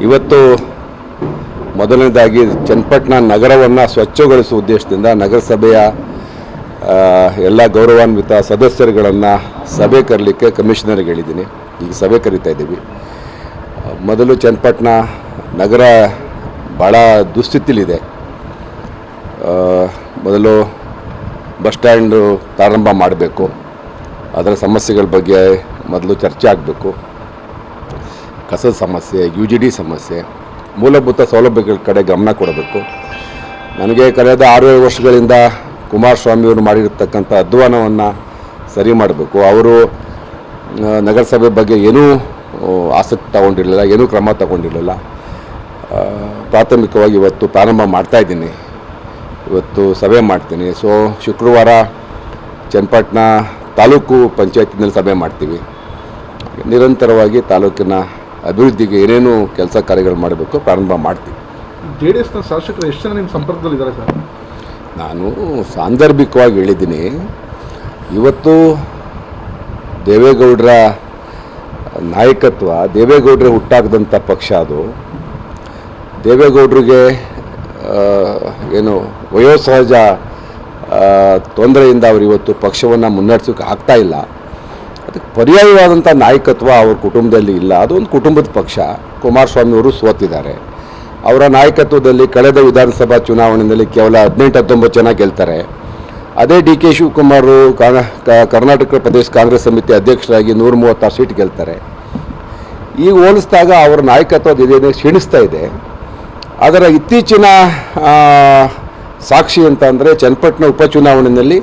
ಇವತ್ತು ಮೊದಲನೇದಾಗಿ ಚನ್ನಪಟ್ಟಣ ನಗರವನ್ನು ಸ್ವಚ್ಛಗೊಳಿಸುವ ಉದ್ದೇಶದಿಂದ ನಗರಸಭೆಯ ಎಲ್ಲ ಗೌರವಾನ್ವಿತ ಸದಸ್ಯರುಗಳನ್ನು ಸಭೆ ಕರೀಲಿಕ್ಕೆ ಕಮಿಷನರ್ಗೆ ಹೇಳಿದ್ದೀನಿ. ಈಗ ಸಭೆ ಕರೀತಾ ಇದ್ದೀವಿ. ಮೊದಲು ಚನ್ನಪಟ್ಟಣ ನಗರ ಭಾಳ ದುಸ್ಥಿತಿಲಿದೆ. ಮೊದಲು ಬಸ್ ಸ್ಟ್ಯಾಂಡು ಪ್ರಾರಂಭ ಮಾಡಬೇಕು, ಅದರ ಸಮಸ್ಯೆಗಳ ಬಗ್ಗೆ ಮೊದಲು ಚರ್ಚೆ ಆಗಬೇಕು. ಕಸದ ಸಮಸ್ಯೆ, UGD ಸಮಸ್ಯೆ, ಮೂಲಭೂತ ಸೌಲಭ್ಯಗಳ ಕಡೆ ಗಮನ ಕೊಡಬೇಕು. ನನಗೆ ಕಳೆದ 6 ವರ್ಷಗಳಿಂದ ಕುಮಾರಸ್ವಾಮಿಯವರು ಮಾಡಿರತಕ್ಕಂಥ ಅಧ್ವಾನವನ್ನು ಸರಿ ಮಾಡಬೇಕು. ಅವರು ನಗರಸಭೆ ಬಗ್ಗೆ ಏನೂ ಆಸಕ್ತಿ ತಗೊಂಡಿರಲಿಲ್ಲ, ಏನೂ ಕ್ರಮ ತಗೊಂಡಿರಲಿಲ್ಲ. ಪ್ರಾಥಮಿಕವಾಗಿ ಇವತ್ತು ಪ್ರಾರಂಭ ಮಾಡ್ತಾಯಿದ್ದೀನಿ. ಇವತ್ತು ಸಭೆ ಮಾಡ್ತೀನಿ. ಶುಕ್ರವಾರ ಚನ್ನಪಟ್ಟಣ ತಾಲೂಕು ಪಂಚಾಯತಿನಲ್ಲಿ ಸಭೆ ಮಾಡ್ತೀವಿ. ನಿರಂತರವಾಗಿ ತಾಲೂಕಿನ ಅಭಿವೃದ್ಧಿಗೆ ಏನೇನು ಕೆಲಸ ಕಾರ್ಯಗಳು ಮಾಡಬೇಕು ಪ್ರಾರಂಭ ಮಾಡ್ತೀವಿ. JDSನ ಶಾಸಕರು ಎಷ್ಟು ಜನ ನಿಮ್ಮ ಸಂಪರ್ಕದಲ್ಲಿದ್ದಾರೆ ಸರ್? ನಾನು ಸಾಂದರ್ಭಿಕವಾಗಿ ಹೇಳಿದ್ದೀನಿ. ಇವತ್ತು ದೇವೇಗೌಡರ ನಾಯಕತ್ವ, ದೇವೇಗೌಡರೇ ಹುಟ್ಟಾಕದಂಥ ಪಕ್ಷ ಅದು. ದೇವೇಗೌಡರಿಗೆ ಏನು ವಯೋಸಹಜ ತೊಂದರೆಯಿಂದ ಅವರು ಇವತ್ತು ಪಕ್ಷವನ್ನು ಮುನ್ನಡೆಸೋಕೆ ಆಗ್ತಾಯಿಲ್ಲ. ಅದಕ್ಕೆ ಪರ್ಯಾಯವಾದಂಥ ನಾಯಕತ್ವ ಅವ್ರ ಕುಟುಂಬದಲ್ಲಿ ಇಲ್ಲ. ಅದೊಂದು ಕುಟುಂಬದ ಪಕ್ಷ. ಕುಮಾರಸ್ವಾಮಿಯವರು ಸೋತಿದ್ದಾರೆ. ಅವರ ನಾಯಕತ್ವದಲ್ಲಿ ಕಳೆದ ವಿಧಾನಸಭಾ ಚುನಾವಣೆಯಲ್ಲಿ ಕೇವಲ 18-19 ಜನ ಗೆಲ್ತಾರೆ. ಅದೇ DK ಶಿವಕುಮಾರ್ ಕರ್ನಾಟಕ ಪ್ರದೇಶ ಕಾಂಗ್ರೆಸ್ ಸಮಿತಿ ಅಧ್ಯಕ್ಷರಾಗಿ 136 ಸೀಟ್ ಗೆಲ್ತಾರೆ. ಈಗ ಹೋಲಿಸಿದಾಗ ಅವರ ನಾಯಕತ್ವ ಇದೇನೇ ಕ್ಷೀಣಿಸ್ತಾ ಇದೆ. ಅದರ ಇತ್ತೀಚಿನ ಸಾಕ್ಷಿ ಅಂತ ಅಂದರೆ ಚನ್ನಪಟ್ಟಣ ಉಪಚುನಾವಣೆಯಲ್ಲಿ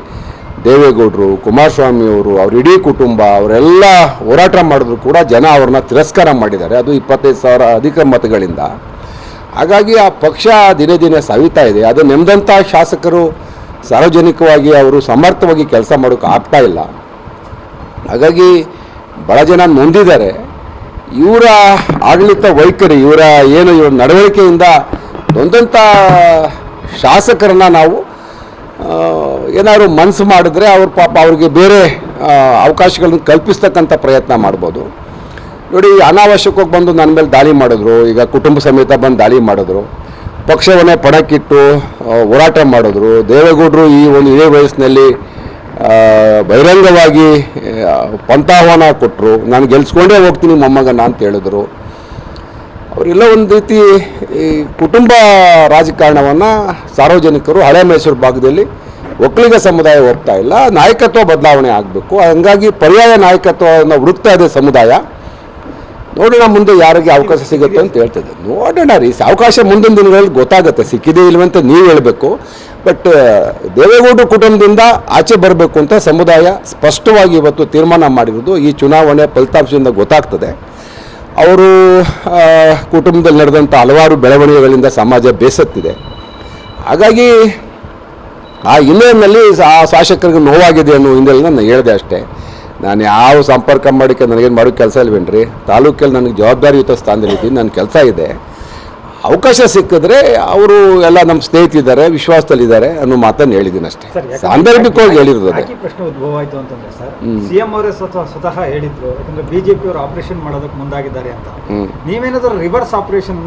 ದೇವೇಗೌಡರು, ಕುಮಾರಸ್ವಾಮಿಯವರು, ಅವ್ರ ಇಡೀ ಕುಟುಂಬ ಅವರೆಲ್ಲ ಹೋರಾಟ ಮಾಡಿದ್ರು ಕೂಡ ಜನ ಅವ್ರನ್ನ ತಿರಸ್ಕಾರ ಮಾಡಿದ್ದಾರೆ. ಅದು 25,000 ಅಧಿಕ ಮತಗಳಿಂದ. ಹಾಗಾಗಿ ಆ ಪಕ್ಷ ದಿನೇ ದಿನೇ ಸವಿತಾ ಇದೆ. ಅದು ನೆಮ್ಮದಂಥ ಶಾಸಕರು ಸಾರ್ವಜನಿಕವಾಗಿ ಅವರು ಸಮರ್ಥವಾಗಿ ಕೆಲಸ ಮಾಡೋಕ್ಕೆ ಆಗ್ತಾ ಇಲ್ಲ. ಹಾಗಾಗಿ ಭಾಳ ಜನ ನೊಂದಿದ್ದಾರೆ. ಇವರ ಆಡಳಿತ ವೈಖರಿ, ಇವರ ನಡವಳಿಕೆಯಿಂದ ನೊಂದಂಥ ಶಾಸಕರನ್ನು ನಾವು ಏನಾದ್ರು ಮನಸ್ಸು ಮಾಡಿದ್ರೆ ಅವ್ರಿಗೆ ಬೇರೆ ಅವಕಾಶಗಳನ್ನು ಕಲ್ಪಿಸ್ತಕ್ಕಂಥ ಪ್ರಯತ್ನ ಮಾಡ್ಬೋದು. ನೋಡಿ, ಅನಾವಶ್ಯಕವಾಗಿ ಬಂದು ನನ್ನ ಮೇಲೆ ದಾಳಿ ಮಾಡಿದ್ರು. ಈಗ ಕುಟುಂಬ ಸಮೇತ ಬಂದು ದಾಳಿ ಮಾಡಿದ್ರು. ಪಕ್ಷವನ್ನೇ ಪಣಕ್ಕಿಟ್ಟು ಹೋರಾಟ ಮಾಡಿದ್ರು. ದೇವೇಗೌಡರು ಈ ಒಂದು ಇದೇ ವಯಸ್ಸಿನಲ್ಲಿ ಬಹಿರಂಗವಾಗಿ ಪಂಥಾಹ್ವಾನ ಕೊಟ್ಟರು. ನಾನು ಗೆಲ್ಸ್ಕೊಂಡೇ ಹೋಗ್ತೀನಿ ಮೊಮ್ಮಗನ ಅಂತ ಹೇಳಿದ್ರು. ಅವರೆಲ್ಲ ಒಂದು ರೀತಿ ಈ ಕುಟುಂಬ ರಾಜಕಾರಣವನ್ನು ಸಾರ್ವಜನಿಕರು ಹಳೆ ಮೈಸೂರು ಭಾಗದಲ್ಲಿ ಒಕ್ಕಲಿಗ ಸಮುದಾಯ ಹೋಗ್ತಾ ಇಲ್ಲ. ನಾಯಕತ್ವ ಬದಲಾವಣೆ ಆಗಬೇಕು. ಹಾಗಾಗಿ ಪರ್ಯಾಯ ನಾಯಕತ್ವವನ್ನು ಹುಡುಕ್ತಾ ಇದೆ ಸಮುದಾಯ. ನೋಡೋಣ ಮುಂದೆ ಯಾರಿಗೆ ಅವಕಾಶ ಸಿಗುತ್ತೆ ಅಂತ ಹೇಳ್ತಿದ್ದೆ. ನೋಡೋಣ ರೀ, ಅವಕಾಶ ಮುಂದಿನ ದಿನಗಳಲ್ಲಿ ಗೊತ್ತಾಗುತ್ತೆ. ಸಿಕ್ಕಿದೆ ಇಲ್ವಂತ ನೀವು ಹೇಳಬೇಕು. ಬಟ್ ದೇವೇಗೌಡರ ಕುಟುಂಬದಿಂದ ಆಚೆ ಬರಬೇಕು ಅಂತ ಸಮುದಾಯ ಸ್ಪಷ್ಟವಾಗಿ ಇವತ್ತು ತೀರ್ಮಾನ ಮಾಡಿರೋದು ಈ ಚುನಾವಣೆ ಫಲಿತಾಂಶದಿಂದ ಗೊತ್ತಾಗ್ತದೆ. ಅವರು ಕುಟುಂಬದಲ್ಲಿ ನಡೆದಂಥ ಹಲವಾರು ಬೆಳವಣಿಗೆಗಳಿಂದ ಸಮಾಜ ಬೇಸತ್ತಿದೆ. ಹಾಗಾಗಿ ಆ ಹಿನ್ನೆಲೆಯಲ್ಲಿ ಆ ಶಾಸಕರಿಗೆ ನೋವಾಗಿದೆ ಅನ್ನೋ ಹಿನ್ನೆಲೆಯಲ್ಲಿ ನಾನು ಹೇಳಿದೆ ಅಷ್ಟೇ. ನಾನು ಯಾವ ಸಂಪರ್ಕ ಮಾಡೋಕ್ಕೆ ನನಗೇನು ಮಾಡೋಕ್ಕೆ ಕೆಲಸ ಇಲ್ವೇನ್ರಿ. ತಾಲೂಕಲ್ಲಿ ನನಗೆ ಜವಾಬ್ದಾರಿಯುತ ಸ್ಥಾನದಲ್ಲಿದ್ದೀನಿ, ನನ್ನ ಕೆಲಸ ಇದೆ. ಅವಕಾಶ ಸಿಕ್ಕಿದ್ರೆ ಅವರು ಎಲ್ಲ ನಮ್ಮ ಸ್ನೇಹಿತರಿದ್ದಾರೆ, ವಿಶ್ವಾಸದಲ್ಲಿದ್ದಾರೆ ಅನ್ನೋ ಮಾತನ್ನು ಹೇಳಿದ್ದೀನಿ ಅಷ್ಟೇ. ಸಾಂದರ್ಭಿಕವಾಗಿ ಹೇಳಿರೋದು ಅದೇ. ಪ್ರಶ್ನೆ ಉದ್ಭವ ಆಯಿತು ಅಂತಂದ್ರೆ ಸರ್, CM ಅವರೇ ಸ್ವತಃ ಹೇಳಿದ್ರು, ಯಾಕಂದ್ರೆ BJP ಅವರು ಆಪರೇಷನ್ ಮಾಡೋದಕ್ಕೆ ಮುಂದಾಗಿದ್ದಾರೆ ಅಂತ. ನೀವೇನಾದ್ರೂ ರಿವರ್ಸ್ ಆಪರೇಷನ್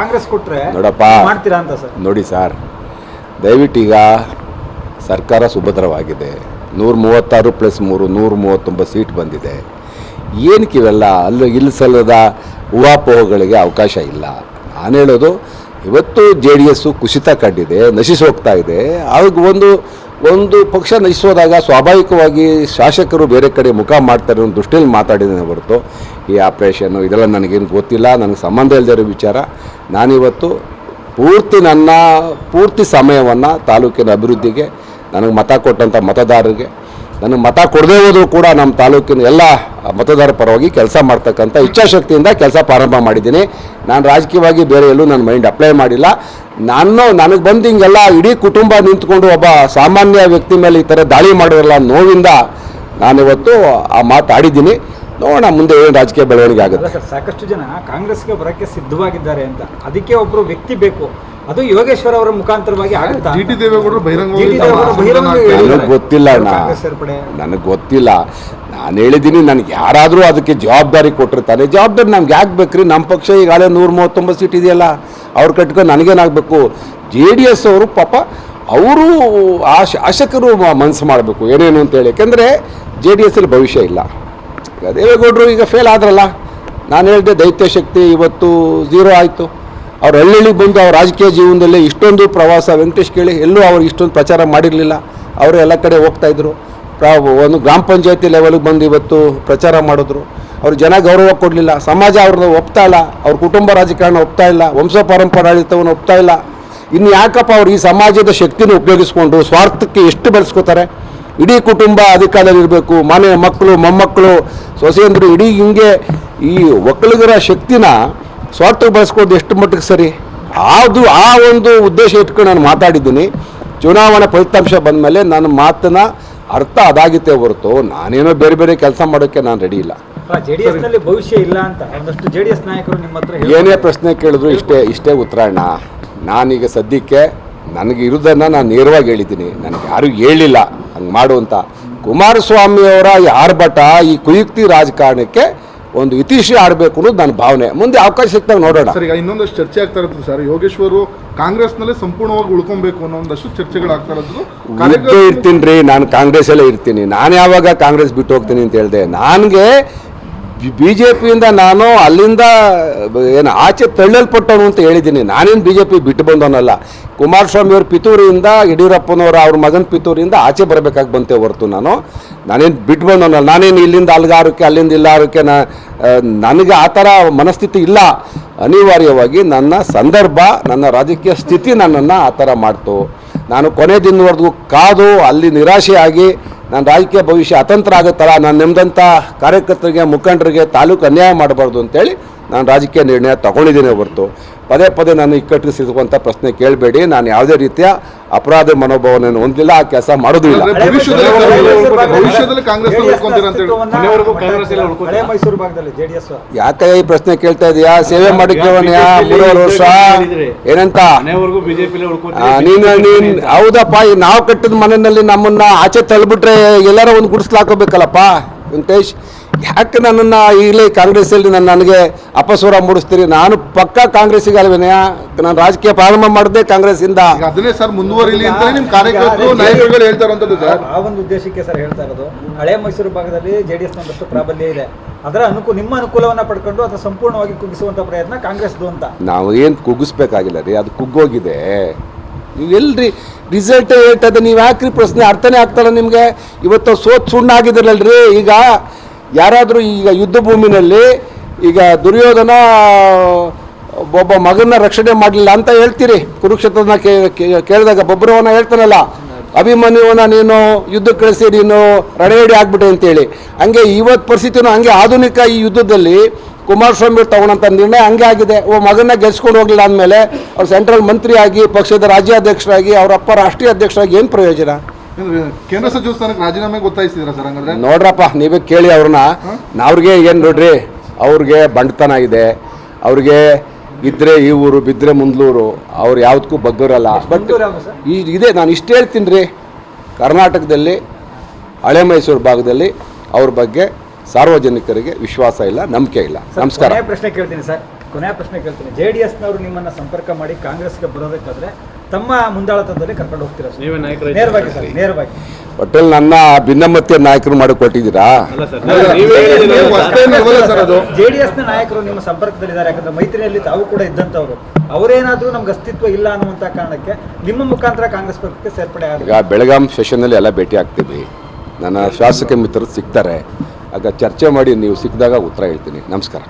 ಕಾಂಗ್ರೆಸ್ ಕೊಟ್ರೆ ಮಾಡ್ತೀರಾ ಅಂತ ಸರ್? ನೋಡಿ ಸರ್, ದಯವಿಟ್ಟು ಈಗ ಸರ್ಕಾರ ಸುಭದ್ರವಾಗಿದೆ. 136 + 3 139 ಸೀಟ್ ಬಂದಿದೆ. ಏನಕ್ಕೆ ಇವೆಲ್ಲ ಇಲ್ಲಿ ಸಲ್ಲದ ಊಹಾಪೋಹಗಳಿಗೆ ಅವಕಾಶ ಇಲ್ಲ. ನಾನು ಹೇಳೋದು, ಇವತ್ತು JDS ಕುಸಿತ ಕಂಡಿದೆ, ನಶಿಸೋಗ್ತಾ ಇದೆ. ಆಗ ಒಂದು ಪಕ್ಷ ನಶಿಸೋದಾಗ ಸ್ವಾಭಾವಿಕವಾಗಿ ಶಾಸಕರು ಬೇರೆ ಕಡೆ ಮುಖ ಮಾಡ್ತಾರೆ ಅನ್ನೋ ದೃಷ್ಟಿಯಲ್ಲಿ ಮಾತಾಡಿದ್ದೇನೆ ಹೊರತು ಈ ಆಪ್ರೇಷನ್ನು ಇದೆಲ್ಲ ನನಗೇನು ಗೊತ್ತಿಲ್ಲ, ನನಗೆ ಸಂಬಂಧ ಇಲ್ಲದೇ ಇರೋ ವಿಚಾರ. ನಾನಿವತ್ತು ಪೂರ್ತಿ ಸಮಯವನ್ನು ತಾಲೂಕಿನ ಅಭಿವೃದ್ಧಿಗೆ, ನನಗೆ ಮತ ಕೊಟ್ಟಂಥ ಮತದಾರರಿಗೆ, ನನಗೆ ಮತ ಕೊಡದೇ ಹೋದರೂ ಕೂಡ ನಮ್ಮ ತಾಲೂಕಿನ ಎಲ್ಲ ಮತದಾರರ ಪರವಾಗಿ ಕೆಲಸ ಮಾಡ್ತಕ್ಕಂಥ ಇಚ್ಛಾಶಕ್ತಿಯಿಂದ ಕೆಲಸ ಪ್ರಾರಂಭ ಮಾಡಿದ್ದೀನಿ. ನಾನು ರಾಜಕೀಯವಾಗಿ ಬೇರೆ ಎಲ್ಲೂ ನನ್ನ ಮೈಂಡ್ ಅಪ್ಲೈ ಮಾಡಿಲ್ಲ. ನನಗೆ ಬಂದು ಹಿಂಗೆಲ್ಲ ಇಡೀ ಕುಟುಂಬ ನಿಂತ್ಕೊಂಡು ಒಬ್ಬ ಸಾಮಾನ್ಯ ವ್ಯಕ್ತಿ ಮೇಲೆ ಈ ಥರ ದಾಳಿ ಮಾಡೋಲ್ಲ ನೋವಿಂದ ನಾನಿವತ್ತು ಆ ಮಾತು ಆಡಿದ್ದೀನಿ. ನೋಡೋಣ ಮುಂದೆ ಏನು ರಾಜಕೀಯ ಬೆಳವಣಿಗೆ ಆಗುತ್ತೆ. ಸಾಕಷ್ಟು ಜನ ಕಾಂಗ್ರೆಸ್ಗೆ ಬರೋಕ್ಕೆ ಸಿದ್ಧವಾಗಿದ್ದಾರೆ ಅಂತ, ಅದಕ್ಕೆ ಒಬ್ಬರು ವ್ಯಕ್ತಿ ಬೇಕು. ಅದು ಯೋಗೇಶ್ವರ್ ಅವರ ಮುಖಾಂತರವಾಗಿ ಆಗುತ್ತಾ? ದೇವೇಗೌಡರು ನನಗೆ ಗೊತ್ತಿಲ್ಲ. ನಾನು ಹೇಳಿದ್ದೀನಿ, ನನಗೆ ಯಾರಾದರೂ ಅದಕ್ಕೆ ಜವಾಬ್ದಾರಿ ಕೊಟ್ಟಿರ್ತಾರೆ. ಜವಾಬ್ದಾರಿ ನಮ್ಗೆ ಯಾಕೆ ಬೇಕ್ರಿ? ನಮ್ಮ ಪಕ್ಷ ಈಗಾಗಲೇ 139 ಸೀಟ್ ಇದೆಯಲ್ಲ, ಅವ್ರು ಕಟ್ಕೊಂಡು ನನಗೇನಾಗಬೇಕು? JDS ಅವರು ಪಾಪ ಅವರು ಶಾಸಕರು ಮನಸ್ಸು ಮಾಡಬೇಕು ಏನೇನು ಅಂತೇಳಿ. ಯಾಕೆಂದರೆ JDSಲ್ಲಿ ಭವಿಷ್ಯ ಇಲ್ಲ. ಈಗ ದೇವೇಗೌಡರು ಈಗ ಫೇಲ್ ಆದ್ರಲ್ಲ, ನಾನು ಹೇಳಿದೆ ದೈತ್ಯ ಶಕ್ತಿ ಇವತ್ತು 0 ಆಯಿತು. ಅವ್ರು ಹಳ್ಳಿಗೆ ಬಂದು ಅವ್ರ ರಾಜಕೀಯ ಜೀವನದಲ್ಲಿ ಇಷ್ಟೊಂದು ಪ್ರವಾಸ, ವೆಂಕಟೇಶ್ ಕೇಳಿ ಎಲ್ಲೂ ಅವ್ರು ಇಷ್ಟೊಂದು ಪ್ರಚಾರ ಮಾಡಿರಲಿಲ್ಲ. ಅವರು ಎಲ್ಲ ಕಡೆ ಹೋಗ್ತಾಯಿದ್ರು. ಒಂದು ಗ್ರಾಮ ಪಂಚಾಯತಿ ಲೆವೆಲ್ಗೆ ಬಂದು ಇವತ್ತು ಪ್ರಚಾರ ಮಾಡಿದ್ರು. ಅವ್ರು ಜನ ಗೌರವ ಕೊಡಲಿಲ್ಲ, ಸಮಾಜ ಅವ್ರನ್ನ ಒಪ್ತಾ ಇಲ್ಲ, ಅವ್ರ ಕುಟುಂಬ ರಾಜಕಾರಣ ಒಪ್ತಾ ಇಲ್ಲ, ವಂಶ ಪರಂಪರಾಡಳಿತವನ್ನು ಒಪ್ತಾ ಇಲ್ಲ. ಇನ್ನು ಯಾಕಪ್ಪ ಅವ್ರು ಈ ಸಮಾಜದ ಶಕ್ತಿನ ಉಪಯೋಗಿಸ್ಕೊಂಡು ಸ್ವಾರ್ಥಕ್ಕೆ ಎಷ್ಟು ಬೆಳೆಸ್ಕೋತಾರೆ? ಇಡೀ ಕುಟುಂಬ ಅಧಿಕಾರದಲ್ಲಿ ಇರಬೇಕು, ಮನೆ ಮಕ್ಕಳು ಮೊಮ್ಮಕ್ಕಳು ಸೊಸೆಯಂದರು ಇಡೀ ಹಿಂಗೆ ಈ ಒಕ್ಕಲಿಗರ ಶಕ್ತಿನ ಸ್ವಾರ್ಥಕ್ಕೆ ಬಳಸ್ಕೊಂಡು ಎಷ್ಟು ಮಟ್ಟಿಗೆ ಸರಿ? ಅದು ಆ ಒಂದು ಉದ್ದೇಶ ಇಟ್ಕೊಂಡು ನಾನು ಮಾತಾಡಿದ್ದೀನಿ. ಚುನಾವಣಾ ಫಲಿತಾಂಶ ಬಂದ ಮೇಲೆ ನನ್ನ ಮಾತನ್ನ ಅರ್ಥ ಅದಾಗಿತ್ತೇ ಹೊರತು ನಾನೇನೋ ಬೇರೆ ಬೇರೆ ಕೆಲಸ ಮಾಡೋಕ್ಕೆ ನಾನು ರೆಡಿ ಇಲ್ಲ. JDS ನಲ್ಲಿ ಭವಿಷ್ಯ ಇಲ್ಲ ಅಂತ ಒಂದಷ್ಟು JDS ನಾಯಕರು ನಿಮ್ಮ ಹತ್ರ ಏನೇ ಪ್ರಶ್ನೆ ಕೇಳಿದ್ರು ಇಷ್ಟೇ ಉತ್ತರ ಅಣ್ಣ. ನಾನೀಗ ಸದ್ಯಕ್ಕೆ ನನಗೆ ಇರೋದನ್ನು ನಾನು ನೇರವಾಗಿ ಹೇಳಿದ್ದೀನಿ, ನನಗೆ ಯಾರೂ ಹೇಳಿಲ್ಲ ಹಂಗೆ ಮಾಡು ಅಂತ. ಕುಮಾರಸ್ವಾಮಿಯವರ ಈ ಆರ್ಭಟ, ಈ ಕುಯುಕ್ತಿ ರಾಜಕಾರಣಕ್ಕೆ ಒಂದು ಇತಿಶ್ರೀ ಆಡಬೇಕು ಅನ್ನೋದು ನನ್ನ ಭಾವನೆ. ಮುಂದೆ ಅವಕಾಶ ಸಿಕ್ತಾಗ ನೋಡೋಣ. ಸರ್, ಈಗ ಇನ್ನೊಂದಷ್ಟು ಚರ್ಚೆ ಆಗ್ತಾ ಇರುತ್ತೆ ಸರ್, ಯೋಗೇಶ್ವರು ಕಾಂಗ್ರೆಸ್ನಲ್ಲೇ ಸಂಪೂರ್ಣವಾಗಿ ಉಳ್ಕೊಬೇಕು ಅನ್ನೋ ಒಂದಷ್ಟು ಚರ್ಚೆಗಳಾಗ್ತಾ ಇರೋದು. ಇದ್ದೇ ಇರ್ತೀನಿ ರೀ, ನಾನು ಕಾಂಗ್ರೆಸ್ಸಲ್ಲೇ ಇರ್ತೀನಿ. ನಾನು ಯಾವಾಗ ಕಾಂಗ್ರೆಸ್ ಬಿಟ್ಟು ಹೋಗ್ತೀನಿ ಅಂತ ಹೇಳಿದೆ? ನನಗೆ BJPಯಿಂದ ನಾನು ಅಲ್ಲಿಂದ ಏನು ಆಚೆ ತಳ್ಳಲ್ಪಟ್ಟವನು ಅಂತ ಹೇಳಿದ್ದೀನಿ. ನಾನೇನು BJP ಬಿಟ್ಟು ಬಂದವನಲ್ಲ. ಕುಮಾರಸ್ವಾಮಿಯವ್ರ ಪಿತೂರಿಯಿಂದ, ಯಡಿಯೂರಪ್ಪನವರ ಅವ್ರ ಮಗನ ಪಿತೂರಿಯಿಂದ ಆಚೆ ಬರಬೇಕಾಗಿ ಬಂತೆ ಹೊರತು ನಾನೇನು ಬಿಟ್ಟು ಬಂದವನಲ್ಲ. ನಾನೇನು ಇಲ್ಲಿಂದ ಅಲ್ಲಿಗಾರಕ್ಕೆ ಅಲ್ಲಿಂದ ಇಲ್ಲಾರಕ್ಕೆ ನನಗೆ ಆ ಥರ ಮನಸ್ಥಿತಿ ಇಲ್ಲ. ಅನಿವಾರ್ಯವಾಗಿ ನನ್ನ ಸಂದರ್ಭ, ನನ್ನ ರಾಜಕೀಯ ಸ್ಥಿತಿ ನನ್ನನ್ನು ಆ ಥರ ಮಾಡ್ತು. ನಾನು ಕೊನೆ ದಿನವರೆಗೂ ಕಾದು ಅಲ್ಲಿ ನಿರಾಶೆಯಾಗಿ ನನ್ನ ರಾಜಕೀಯ ಭವಿಷ್ಯ ಅತಂತ್ರ ಆಗುತ್ತಲ್ಲ, ನಾನು ನೆಮ್ಮದಂಥ ಕಾರ್ಯಕರ್ತರಿಗೆ ಮುಖಂಡರಿಗೆ ತಾಲೂಕು ಅನ್ಯಾಯ ಮಾಡಬಾರ್ದು ಅಂತೇಳಿ ನಾನು ರಾಜಕೀಯ ನಿರ್ಣಯ ತಗೊಂಡಿದ್ದೀನಿ ಹೊರತು ಪದೇ ಪದೇ ನಾನು ಇಕ್ಕಟ್ಟಿಗೆ ಸಿಗುವಂಥ ಪ್ರಶ್ನೆ ಕೇಳಬೇಡಿ. ನಾನು ಯಾವುದೇ ರೀತಿಯ ಅಪರಾಧ ಮನೋಭಾವನೆಯನ್ನು ಹೊಂದಿಲ್ಲ, ಆ ಕೆಲಸ ಮಾಡೋದು ಇಲ್ಲ. ಭವಿಷ್ಯದಲ್ಲಿ ಕಾಂಗ್ರೆಸ್ ಮೈಸೂರು ಭಾಗದಲ್ಲಿ JDS ಯಾಕೆ ಈ ಪ್ರಶ್ನೆ ಕೇಳ್ತಾ ಇದೀಯಾ? ಸೇವೆ ಮಾಡಿದ್ದೇವನ್ಯಾ 3 ವರ್ಷ ಏನಂತ ನೀನು ಹೌದಪ್ಪ. ನಾವು ಕಟ್ಟಿದ ಮನೆಯಲ್ಲಿ ನಮ್ಮನ್ನ ಆಚೆ ತಳ್ಳಿಬಿಟ್ರೆ ಎಲ್ಲರೂ ಒಂದು ಗುಡಿಸ್ಲಾಕೋಬೇಕಲ್ಲಪ್ಪ ವೆಂಕಟೇಶ್. ಯಾಕೆ ನನ್ನನ್ನು ಈಗಲೇ ಕಾಂಗ್ರೆಸ್ಸಲ್ಲಿ ನನಗೆ ಅಪಸ್ವರ ಮೂಡಿಸ್ತೀರಿ? ನಾನು ಪಕ್ಕಾ ಕಾಂಗ್ರೆಸ್ಸಿಗೆ ಅಲ್ವೇನೆಯ. ನಾನು ರಾಜಕೀಯ ಪ್ರಾರಂಭ ಮಾಡಿದೆ ಕಾಂಗ್ರೆಸ್ಸಿಂದ. ಅದನ್ನೇ ಸರ್ ಮುಂದುವರಿಲಿ ಅಂತ ನಿಮ್ಮ ಕಾರ್ಯಕರ್ತರು ನಾಯಕರುಗಳು ಹೇಳ್ತಾ ಇರೋಂಥದ್ದು ಸರ್. ಆ ಒಂದು ಉದ್ದೇಶಕ್ಕೆ ಸರ್ ಹೇಳ್ತಾ ಇರೋದು. ಹಳೆ ಮೈಸೂರು ಭಾಗದಲ್ಲಿ JDS ಒಂದಷ್ಟು ಪ್ರಾಬಲ್ಯ ಇದೆ. ಅದರ ನಿಮ್ಮ ಅನುಕೂಲವನ್ನ ಪಡ್ಕೊಂಡು ಅದು ಸಂಪೂರ್ಣವಾಗಿ ಕುಗ್ಗಿಸುವಂತ ಪ್ರಯತ್ನ ಕಾಂಗ್ರೆಸ್ದು ಅಂತ. ನಾವು ಏನು ಕುಗ್ಗಿಸ್ಬೇಕಾಗಿಲ್ಲ ರೀ, ಅದು ಕುಗ್ಗೋಗಿದೆ. ನೀವು ಎಲ್ರಿ ರಿಸಲ್ಟ್ ಹೇಳ್ತದೆ, ನೀವು ಯಾಕ್ರಿ ಪ್ರಶ್ನೆ ಅರ್ಥನೇ ಆಗ್ತಲ್ಲ ನಿಮಗೆ? ಇವತ್ತು ಸುಣ್ಣ ಆಗಿದ್ರಲ್ರಿ. ಈಗ ಯಾರಾದರೂ ಈಗ ಯುದ್ಧ ಭೂಮಿನಲ್ಲಿ ಈಗ ದುರ್ಯೋಧನ ಒಬ್ಬ ಮಗನ ರಕ್ಷಣೆ ಮಾಡಲಿಲ್ಲ ಅಂತ ಹೇಳ್ತೀರಿ. ಕುರುಕ್ಷೇತ್ರನ ಕೇಳಿದಾಗ ಬೊಬ್ಬರವನ ಹೇಳ್ತಾನಲ್ಲ, ಅಭಿಮನ್ಯುವನ ನೀನು ಯುದ್ಧಕ್ಕೆ ಕಳಿಸಿ ನೀನು ರಣೇಡಿ ಆಗ್ಬಿಟ್ಟೆ ಅಂತೇಳಿ. ಹಂಗೆ ಇವತ್ತು ಪರಿಸ್ಥಿತಿನೂ ಹಂಗೆ. ಆಧುನಿಕ ಈ ಯುದ್ಧದಲ್ಲಿ ಕುಮಾರಸ್ವಾಮಿ ತಗೊಂಡಂಥ ನಿರ್ಣಯ ಹಂಗೆ ಆಗಿದೆ. ಮಗನ ಗೆಲ್ಸ್ಕೊಂಡು ಹೋಗಲಿಲ್ಲ ಅಂದಮೇಲೆ ಅವ್ರು ಸೆಂಟ್ರಲ್ ಮಂತ್ರಿ ಆಗಿ, ಪಕ್ಷದ ರಾಜ್ಯಾಧ್ಯಕ್ಷರಾಗಿ, ಅವರಪ್ಪ ರಾಷ್ಟ್ರೀಯ ಅಧ್ಯಕ್ಷರಾಗಿ ಏನು ಪ್ರಯೋಜನ? ಕೇಂದ್ರ ಸಚಿವ ಸ್ಥಾನಕ್ಕೆ ರಾಜೀನಾಮೆಗೆ ಒತ್ತಾಯಿಸಿದ್ರ ಸರ್? ಹಂಗಂದ್ರೆ ನೋಡ್ರಪ್ಪ, ನೀವೇ ಕೇಳಿ ಅವ್ರನ್ನ. ಅವ್ರಿಗೆ ಏನು ನೋಡ್ರಿ, ಅವ್ರಿಗೆ ಬಂಡತನ ಇದೆ. ಅವ್ರಿಗೆ ಇದ್ರೆ ಈ ಊರು, ಬಿದ್ದರೆ ಮುಂದ್ಲೂರು. ಅವ್ರು ಯಾವುದಕ್ಕೂ ಬಗ್ಗರಲ್ಲ. ಬಟ್ ಇದೆ, ನಾನು ಇಷ್ಟು ಹೇಳ್ತೀನಿ ರೀ, ಕರ್ನಾಟಕದಲ್ಲಿ ಹಳೆ ಮೈಸೂರು ಭಾಗದಲ್ಲಿ ಅವ್ರ ಬಗ್ಗೆ ಸಾರ್ವಜನಿಕರಿಗೆ ವಿಶ್ವಾಸ ಇಲ್ಲ, ನಂಬಿಕೆ ಇಲ್ಲ. ನಮಸ್ಕಾರ. ಕೊನೆಯ ಪ್ರಶ್ನೆ ಕೇಳ್ತೀನಿ. JDSನವರು ನಿಮ್ಮನ್ನ ಸಂಪರ್ಕ ಮಾಡಿ ಕಾಂಗ್ರೆಸ್ಗೆ ಬರೋದಕ್ಕಾದ್ರೆ ತಮ್ಮ ಮುಂದಾಳತ್ವದಲ್ಲಿ ಕರ್ಕೊಂಡು ಹೋಗ್ತೀರಾ? ನೇರವಾಗಿ ಸರ್, ನೇರವಾಗಿ. ಒಟ್ಟಲ್ಲಿ ನನ್ನ ಭಿನ್ನಮತೀಯ ನಾಯಕರು ಮಾಡಿ ಕೊಟ್ಟಿದ್ದೀರಾ? JDSನ ನಾಯಕರು ನಿಮ್ಮ ಸಂಪರ್ಕದಲ್ಲಿದ್ದಾರೆ. ಯಾಕಂದ್ರೆ ಮೈತ್ರಿಯಲ್ಲಿ ತಾವು ಕೂಡ ಇದ್ದಂಥವ್ರು. ಅವರೇನಾದ್ರೂ ನಮ್ಗೆ ಅಸ್ತಿತ್ವ ಇಲ್ಲ ಅನ್ನುವಂಥ ಕಾರಣಕ್ಕೆ ನಿಮ್ಮ ಮುಖಾಂತರ ಕಾಂಗ್ರೆಸ್ ಪಕ್ಷಕ್ಕೆ ಸೇರ್ಪಡೆ ಆಗ ಈಗ ಬೆಳಗಾಂ ಸೆಷನ್ನಲ್ಲಿ ಎಲ್ಲ ಭೇಟಿ ಆಗ್ತೀವಿ. ನನ್ನ ಶಾಸಕ ಮಿತ್ರರು ಸಿಗ್ತಾರೆ. ಆಗ ಚರ್ಚೆ ಮಾಡಿ ನೀವು ಸಿಕ್ಕಿದಾಗ ಉತ್ತರ ಹೇಳ್ತೀನಿ. ನಮಸ್ಕಾರ.